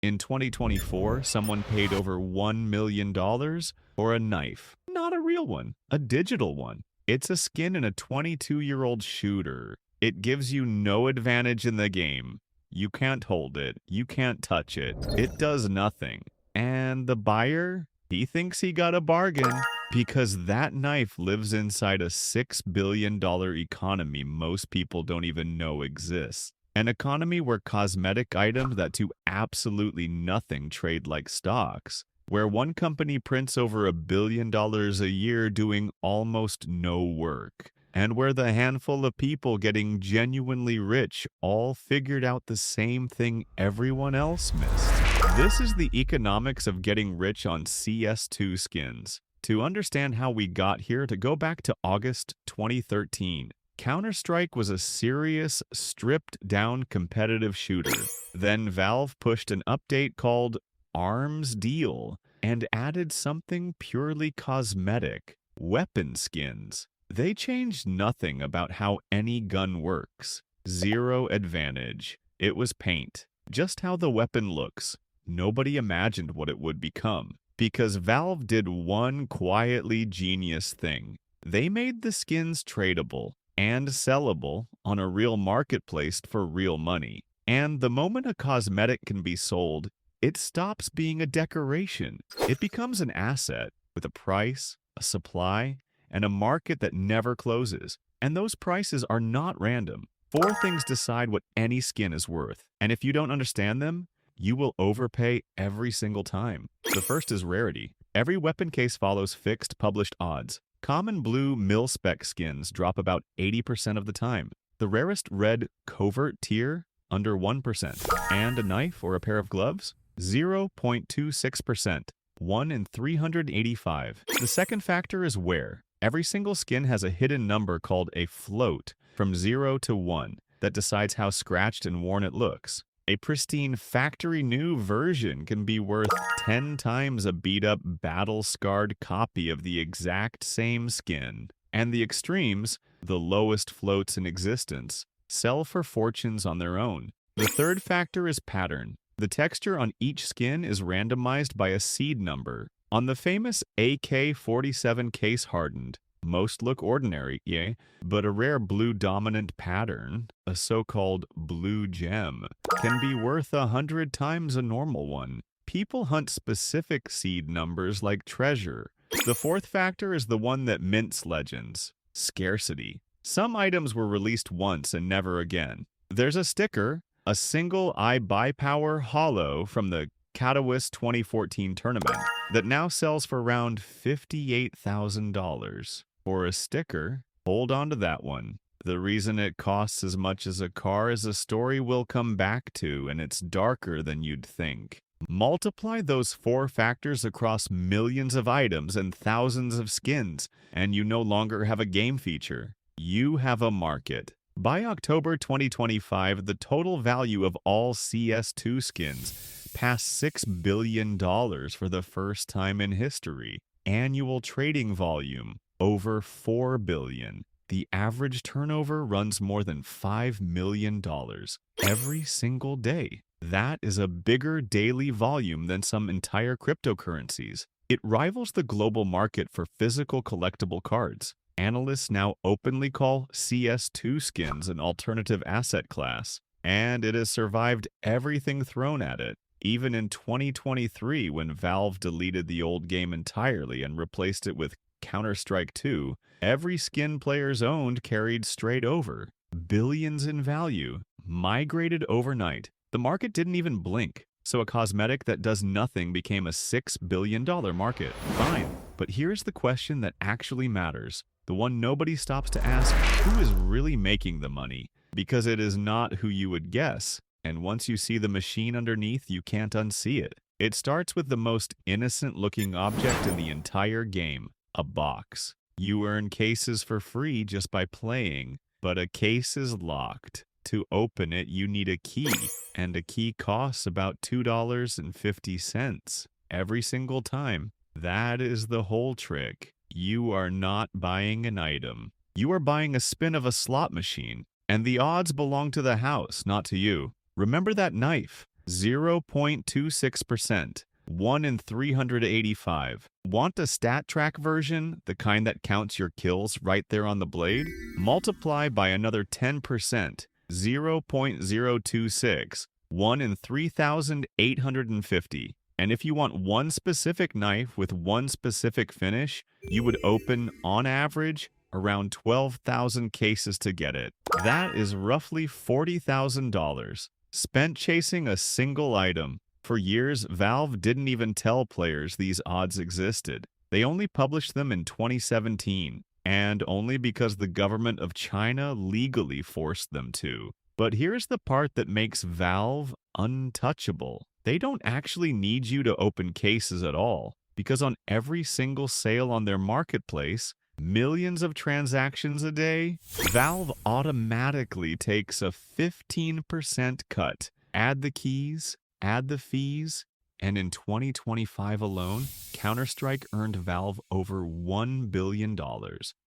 In 2024, someone paid over $1 million for a knife. Not a real one, a digital one. It's a skin in a 22-year-old shooter. It gives you no advantage in the game. You can't hold it. You can't touch it. It does nothing. And the buyer, he thinks he got a bargain because that knife lives inside a $6 billion economy most people don't even know exists. An economy where cosmetic items that do absolutely nothing trade like stocks, where one company prints over $1 billion a year doing almost no work, and where the handful of people getting genuinely rich all figured out the same thing everyone else missed. This is the economics of getting rich on CS2 skins. To understand how we got here, to go back to August 2013. Counter-Strike was a serious, stripped-down competitive shooter. Then Valve pushed an update called Arms Deal and added something purely cosmetic, weapon skins. They changed nothing about how any gun works. Zero advantage. It was paint. Just how the weapon looks. Nobody imagined what it would become, because Valve did one quietly genius thing. They made the skins tradable and sellable on a real marketplace for real money. And the moment a cosmetic can be sold, it stops being a decoration. It becomes an asset with a price, a supply, and a market that never closes. And those prices are not random. 4 things decide what any skin is worth. And if you don't understand them, you will overpay every single time. The first is rarity. Every weapon case follows fixed published odds. Common blue mil-spec skins drop about 80% of the time. The rarest red covert tier, under 1%. And a knife or a pair of gloves, 0.26%. 1 in 385. The second factor is wear. Every single skin has a hidden number called a float, from 0 to 1, that decides how scratched and worn it looks. A pristine factory-new version can be worth 10 times a beat-up, battle-scarred copy of the exact same skin. And the extremes, the lowest floats in existence, sell for fortunes on their own. The third factor is pattern. The texture on each skin is randomized by a seed number. On the famous AK-47 case hardened, most look ordinary, yeah, but a rare blue dominant pattern, a so-called blue gem, can be worth 100 times a normal one. People hunt specific seed numbers like treasure. The fourth factor is the one that mints legends: scarcity. Some items were released once and never again. There's a sticker, a single I Buy Power Hollow from the Katowice 2014 tournament, that now sells for around $58,000. For a sticker, hold on to that one. The reason it costs as much as a car is a story we'll come back to, and it's darker than you'd think. Multiply those 4 factors across millions of items and thousands of skins, and you no longer have a game feature. You have a market. By October 2025, the total value of all CS2 skins passed $6 billion for the first time in history. Annual trading volume, over $4 billion. The average turnover runs more than $5 million every single day. That is a bigger daily volume than some entire cryptocurrencies. It rivals the global market for physical collectible cards. Analysts now openly call CS2 skins an alternative asset class, and it has survived everything thrown at it. Even in 2023, when Valve deleted the old game entirely and replaced it with Counter-Strike 2, every skin players owned carried straight over. Billions in value, migrated overnight. The market didn't even blink, so a cosmetic that does nothing became a $6 billion market. Fine, but here's the question that actually matters. The one nobody stops to ask: who is really making the money? Because it is not who you would guess. And once you see the machine underneath, you can't unsee it. It starts with the most innocent-looking object in the entire game: a box. You earn cases for free just by playing, but a case is locked. To open it, you need a key, and a key costs about $2.50 every single time. That is the whole trick. You are not buying an item. You are buying a spin of a slot machine, and the odds belong to the house, not to you. Remember that knife? 0.26%. 1 in 385. Want a stat track version, the kind that counts your kills right there on the blade? Multiply by another 10%, 0.026, 1 in 3,850. And if you want one specific knife with one specific finish, you would open, on average, around 12,000 cases to get it. That is roughly $40,000 spent chasing a single item. For years, Valve didn't even tell players these odds existed. They only published them in 2017, and only because the government of China legally forced them to. But here's the part that makes Valve untouchable. They don't actually need you to open cases at all, because on every single sale on their marketplace, millions of transactions a day, Valve automatically takes a 15% cut. Add the keys, add the fees, and in 2025 alone, Counter-Strike earned Valve over $1 billion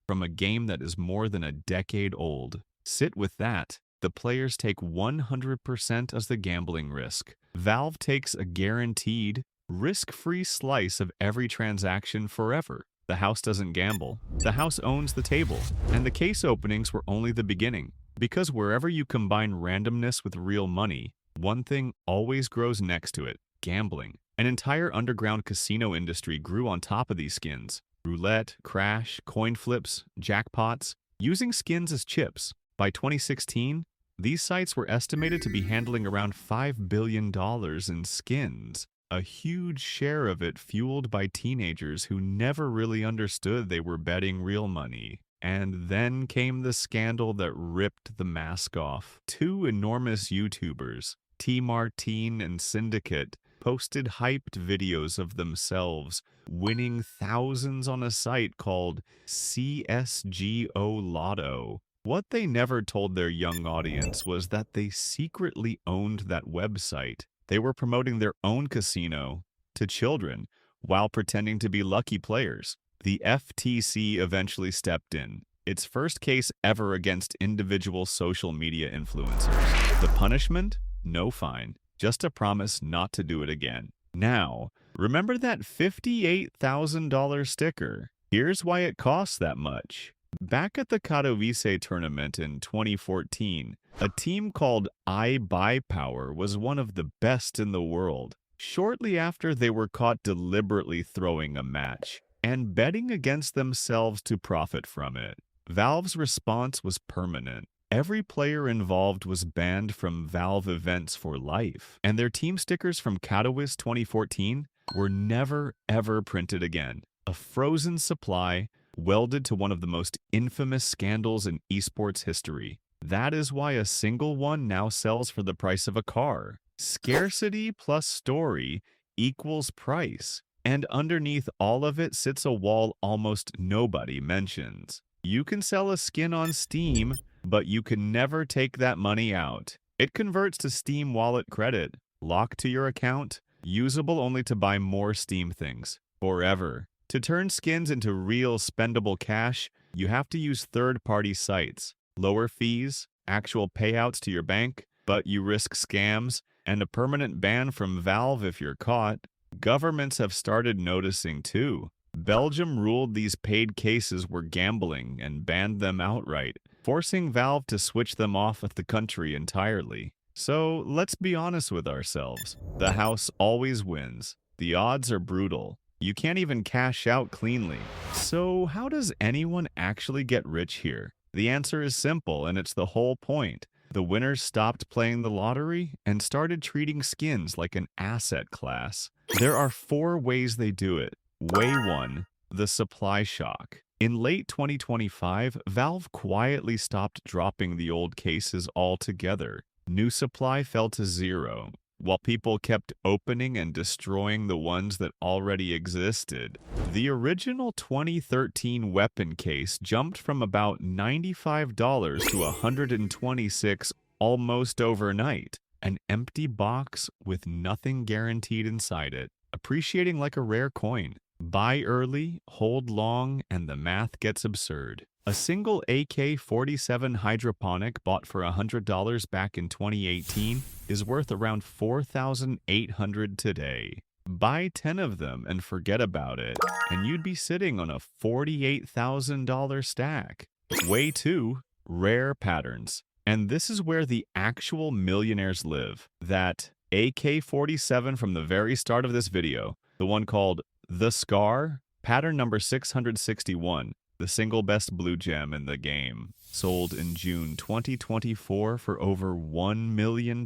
from a game that is more than a decade old. Sit with that. The players take 100% as the gambling risk. Valve takes a guaranteed, risk-free slice of every transaction forever. The house doesn't gamble. The house owns the table. And the case openings were only the beginning. Because wherever you combine randomness with real money, one thing always grows next to it: gambling. An entire underground casino industry grew on top of these skins. Roulette, crash, coin flips, jackpots, using skins as chips. By 2016, these sites were estimated to be handling around $5 billion in skins. A huge share of it fueled by teenagers who never really understood they were betting real money. And then came the scandal that ripped the mask off. Two enormous YouTubers, T. Martine and Syndicate, posted hyped videos of themselves winning thousands on a site called CSGO Lotto. What they never told their young audience was that they secretly owned that website. They were promoting their own casino to children while pretending to be lucky players. The FTC eventually stepped in. Its first case ever against individual social media influencers. The punishment? No fine. Just a promise not to do it again. Now, remember that $58,000 sticker? Here's why it costs that much. Back at the Katowice tournament in 2014, a team called iBuyPower was one of the best in the world. Shortly after, they were caught deliberately throwing a match and betting against themselves to profit from it. Valve's response was permanent. Every player involved was banned from Valve events for life, and their team stickers from Katowice 2014 were never ever printed again. A frozen supply welded to one of the most infamous scandals in esports history. That is why a single one now sells for the price of a car. Scarcity plus story equals price. And underneath all of it sits a wall almost nobody mentions. You can sell a skin on Steam, but you can never take that money out. It converts to Steam Wallet credit, locked to your account, usable only to buy more Steam things, forever. To turn skins into real spendable cash, you have to use third-party sites. Lower fees, actual payouts to your bank, but you risk scams, and a permanent ban from Valve if you're caught. Governments have started noticing too. Belgium ruled these paid cases were gambling and banned them outright, forcing Valve to switch them off of the country entirely. So let's be honest with ourselves. The house always wins. The odds are brutal. You can't even cash out cleanly. So how does anyone actually get rich here? The answer is simple, and it's the whole point. The winners stopped playing the lottery and started treating skins like an asset class. There are 4 ways they do it. Way 1, the supply shock. In late 2025, Valve quietly stopped dropping the old cases altogether. New supply fell to 0, while people kept opening and destroying the ones that already existed. The original 2013 weapon case jumped from about $95 to $126 almost overnight. An empty box with nothing guaranteed inside it, appreciating like a rare coin. Buy early, hold long, and the math gets absurd. A single AK-47 hydroponic bought for $100 back in 2018 is worth around $4,800 today. Buy 10 of them and forget about it, and you'd be sitting on a $48,000 stack. Way 2. Rare patterns. And this is where the actual millionaires live. That AK-47 from the very start of this video, the one called The Scar, pattern number 661, the single best blue gem in the game, sold in June 2024 for over $1 million.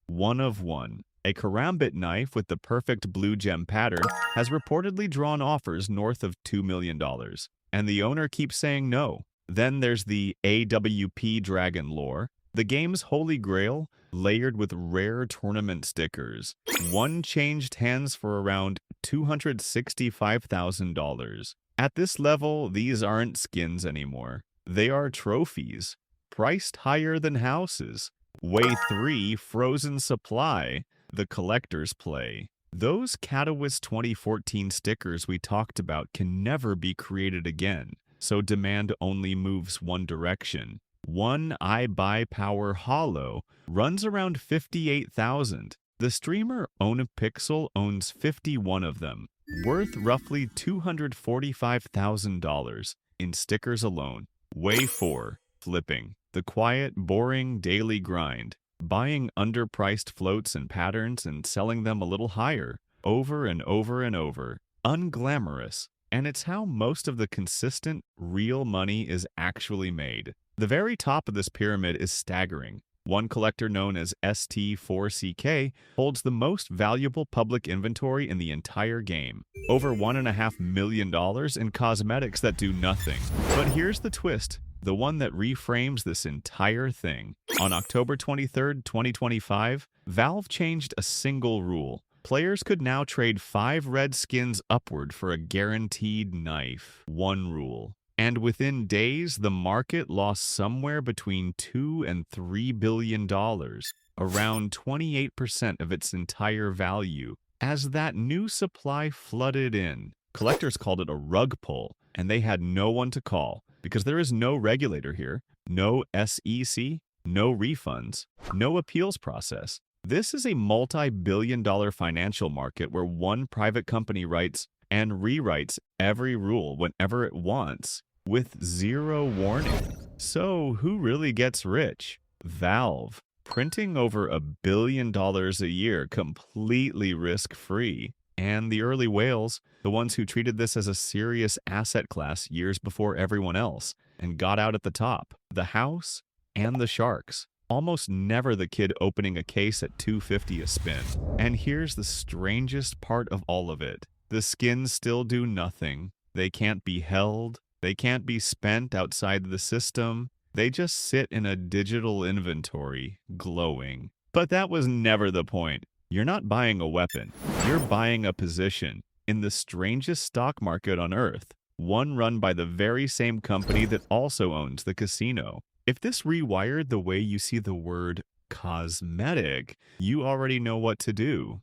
One of one. A karambit knife with the perfect blue gem pattern has reportedly drawn offers north of $2 million, and the owner keeps saying no. Then there's the AWP Dragon lore, the game's holy grail, layered with rare tournament stickers. One changed hands for around $265,000. At this level, these aren't skins anymore. They are trophies, priced higher than houses. Way 3, Frozen Supply, the collector's play. Those Catalyst 2014 stickers we talked about can never be created again, so demand only moves one direction. One iBuyPower Hollow runs around 58,000. The streamer OwnPixel owns 51 of them, worth roughly $245,000 in stickers alone. Way 4. Flipping. The quiet, boring daily grind. Buying underpriced floats and patterns and selling them a little higher, over and over and over. Unglamorous. And it's how most of the consistent, real money is actually made. The very top of this pyramid is staggering. One collector known as ST4CK holds the most valuable public inventory in the entire game. Over $1.5 million in cosmetics that do nothing. But here's the twist, the one that reframes this entire thing. On October 23, 2025, Valve changed a single rule. Players could now trade 5 red skins upward for a guaranteed knife. One rule. And within days, the market lost somewhere between $2 and $3 billion, around 28% of its entire value, as that new supply flooded in. Collectors called it a rug pull, and they had no one to call, because there is no regulator here, no SEC, no refunds, no appeals process. This is a multi-billion-dollar financial market where one private company writes and rewrites every rule whenever it wants, with zero warning. So who really gets rich? Valve, printing over $1 billion a year completely risk-free. And the early whales, the ones who treated this as a serious asset class years before everyone else, and got out at the top. The house and the sharks. Almost never the kid opening a case at $250 a spin. And here's the strangest part of all of it. The skins still do nothing. They can't be held. They can't be spent outside the system. They just sit in a digital inventory, glowing. But that was never the point. You're not buying a weapon. You're buying a position in the strangest stock market on Earth, one run by the very same company that also owns the casino. If this rewired the way you see the word cosmetic, you already know what to do.